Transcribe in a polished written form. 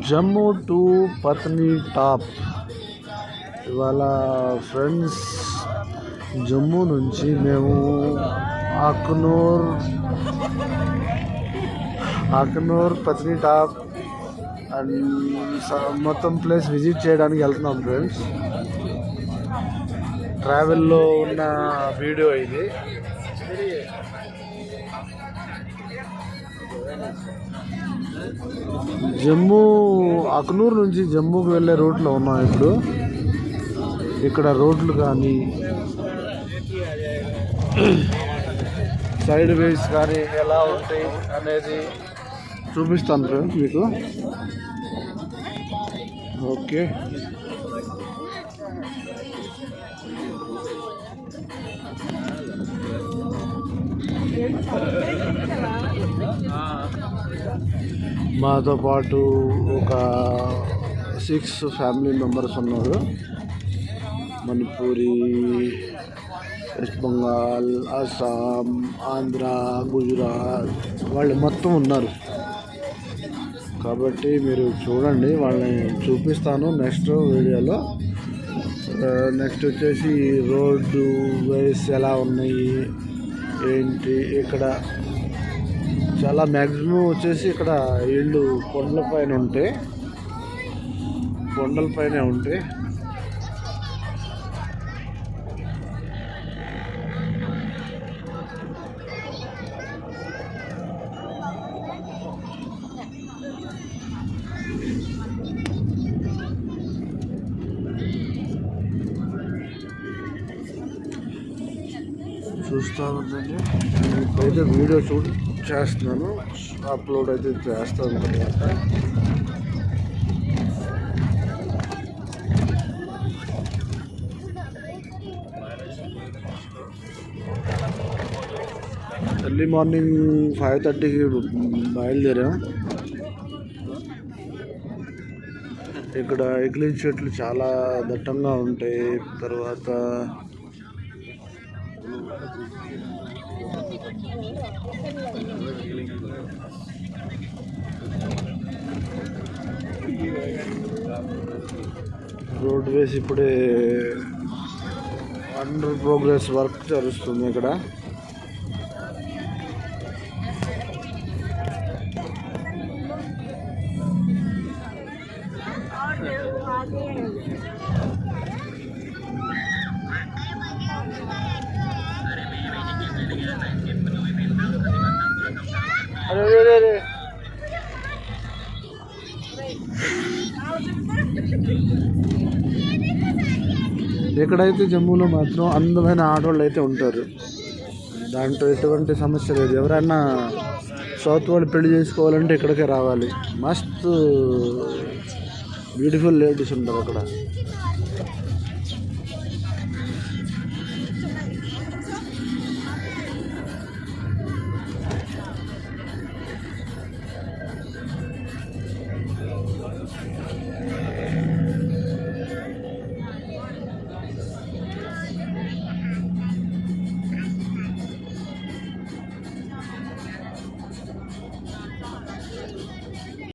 Jammu to పత్నీటాప్. ఇవాళ friends Jammu నుంచి మేము అక్నూర్ పత్నీటాప్ అండ్ మొత్తం ప్లేస్ విజిట్ చేయడానికి వెళ్తున్నాం ఫ్రెండ్స్. ట్రావెల్లో ఉన్న వీడియో ఇది. జమ్మూ అక్నూర్ నుంచి జమ్మూకి వెళ్ళే రూట్లో ఉన్నాం ఇప్పుడు. ఇక్కడ రోడ్లు కానీ సైడ్ వేస్ కానీ ఎలా ఉంటాయి అనేది చూపిస్తాను ఫ్రెండ్స్ మీకు. ఓకే, మాతో పాటు ఒక 6 ఫ్యామిలీ మెంబర్స్ ఉన్నారు. మణిపూరి, వెస్ట్ బెంగాల్, అస్సాం, ఆంధ్ర, గుజరాత్ వాళ్ళు మొత్తం ఉన్నారు. కాబట్టి మీరు చూడండి, వాళ్ళని చూపిస్తాను నెక్స్ట్ వీడియోలో. నెక్స్ట్ వచ్చేసి రోడ్డు వేస్ ఎలా ఉన్నాయి ఏంటి. ఇక్కడ చాలా మ్యాక్సిమం వచ్చేసి ఇక్కడ ఇళ్ళు కొండల పైనే ఉంటాయి. చూస్తూ ఉందండి. ఇప్పుడైతే వీడియో చేస్తున్నాను, అప్లోడ్ అయితే చేస్తాను తర్వాత. ఎర్లీ మార్నింగ్ 5:30కి బయలుదేరాం. ఇక్కడ ఎగ్లిన్ చెట్లు చాలా దట్టంగా ఉంటాయి. తర్వాత రోడ్ వేసి ఇప్పుడే అండర్ ప్రోగ్రెస్ వర్క్ జరుగుతుంది ఇక్కడ. ఎక్కడైతే జమ్మూలో మాత్రం అందమైన ఆడవాళ్ళు అయితే ఉంటారు. దాంట్లో ఎటువంటి సమస్య లేదు. ఎవరైనా సౌత్ వాళ్ళు పెళ్లి చేసుకోవాలంటే ఇక్కడికే రావాలి. మస్తు బ్యూటిఫుల్ లేడీస్ ఉంటారు అక్కడ.